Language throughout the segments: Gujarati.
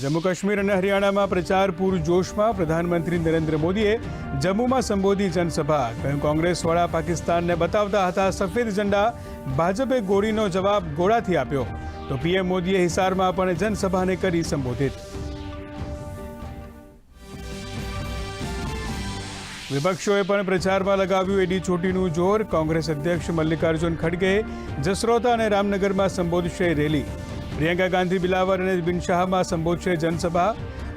જમ્મુ કાશ્મીર અને હરિયાણામાં પ્રચાર પૂરજોશમાં. પ્રધાનમંત્રી નરેન્દ્ર મોદીએ જમ્મુમાં સંબોધી જનસભા. કહ્યું, કોંગ્રેસવાળા પાકિસ્તાનને બતાવતા હતા સફેદ ઝંડા, ભાજપે ગોળીનો જવાબ ગોળાથી આપ્યો. તો પીએમ મોદીએ હિસારમાં પણ જનસભાને કરી સંબોધિત. વિપક્ષોએ પણ પ્રચારમાં લગાવ્યું એડી ચોટીનું જોર. કોંગ્રેસ અધ્યક્ષ મલ્લિકાર્જુન ખડગે જસરોતા અને રામનગરમાં સંબોધશે રેલી. પ્રિયંકા ગાંધી બિલાવર અને બિન શાહમાં સંબોધશે જનસભા.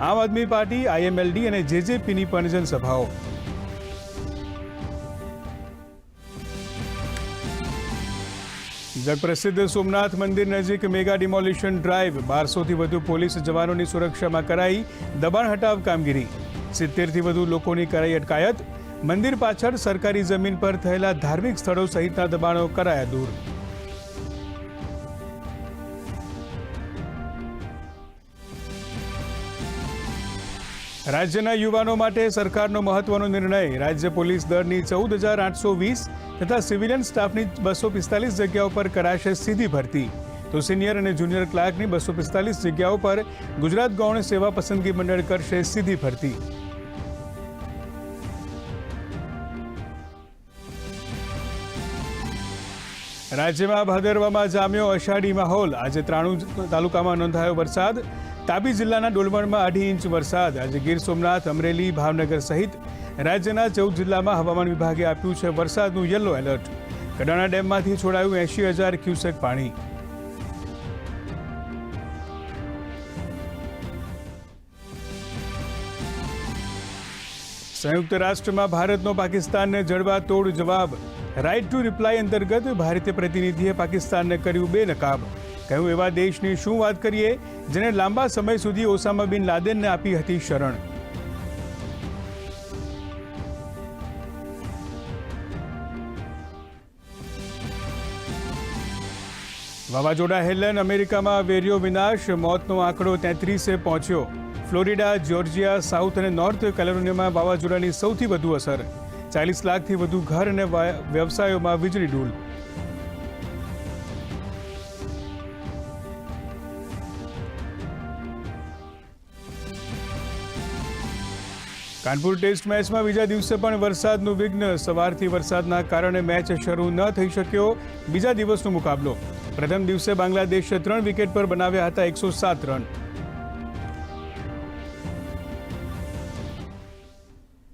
આમ આદમી પાર્ટી, આઈએમએલડી અને જેજેપીની પણ જનસભાઓ. જગપ્રસિદ્ધ સોમનાથ મંદિર નજીક મેગા ડિમોલિશન ડ્રાઈવ. 1200થી વધુ પોલીસ જવાનોની સુરક્ષામાં કરાઈ દબાણ હટાવ કામગીરી. 70થી વધુ લોકોની કરાઈ અટકાયત. મંદિર પાછળ સરકારી જમીન પર થયેલા ધાર્મિક સ્થળો સહિતના દબાણો કરાયા દૂર. રાજ્યના યુવાનો માટે સરકારનો મહત્વનો નિર્ણય. રાજ્ય પોલીસ દળની 14,820 તથા સિવિલિયન સ્ટાફની 245 જગ્યાઓ પર કરાશે સીધી ભરતી. તો સિનિયર અને જુનિયર ક્લાર્કની 245 જગ્યાઓ પર ગુજરાત ગૌણ સેવા પસંદગી મંડળ કરશે સીધી ભરતી. રાજ્યમાં ભાદરવામાં જામ્યો અષાઢી માહોલ. આજે 93 તાલુકામાં નોંધાયો વરસાદ. તાપી જિલ્લાના ડોલવણમાં 2.5 ઇંચ વરસાદ. આજે ગીર સોમનાથ, અમરેલી, ભાવનગર સહિત રાજ્યના 14 જિલ્લામાં હવામાન વિભાગે આપ્યું છે વરસાદનું યલો એલર્ટ. કડાણા ડેમમાંથી છોડાયું 80,000 ક્યુસેક પાણી. સંયુક્ત રાષ્ટ્રમાં ભારતનો પાકિસ્તાનને જડબાતોડ જવાબ. રાઇટ ટુ રિપ્લાય અંતર્ગત ભારતીય પ્રતિનિધિએ પાકિસ્તાનને કર્યું બેનકાબ. કહ્યું, એવા દેશની શું વાત કરીએ જેને લાંબા સમય સુધી ઓસામા બિન લાદેનને આપી હતી શરણ. વાવાઝોડા હેલેન અમેરિકામાં વેર્યો વિનાશ. મોતનો આંકડો 33 પહોંચ્યો. ફ્લોરિડા, જ્યોર્જિયા, સાઉથ અને નોર્થ કેરોલિનામાં વાવાઝોડાની સૌથી વધુ અસર. 40 લાખથી વધુ ઘર અને વ્યવસાયોમાં વીજળી ડૂલ. કાનપુર ટેસ્ટ મેચમાં બીજા દિવસે પણ વરસાદનું વિઘ્ન. સવારથી વરસાદના કારણે મેચ શરૂ ન થઈ શક્યો. બીજા દિવસનો મુકાબલો. પ્રથમ દિવસે બાંગ્લાદેશે 3 વિકેટ પર બનાવ્યા હતા 107 રન.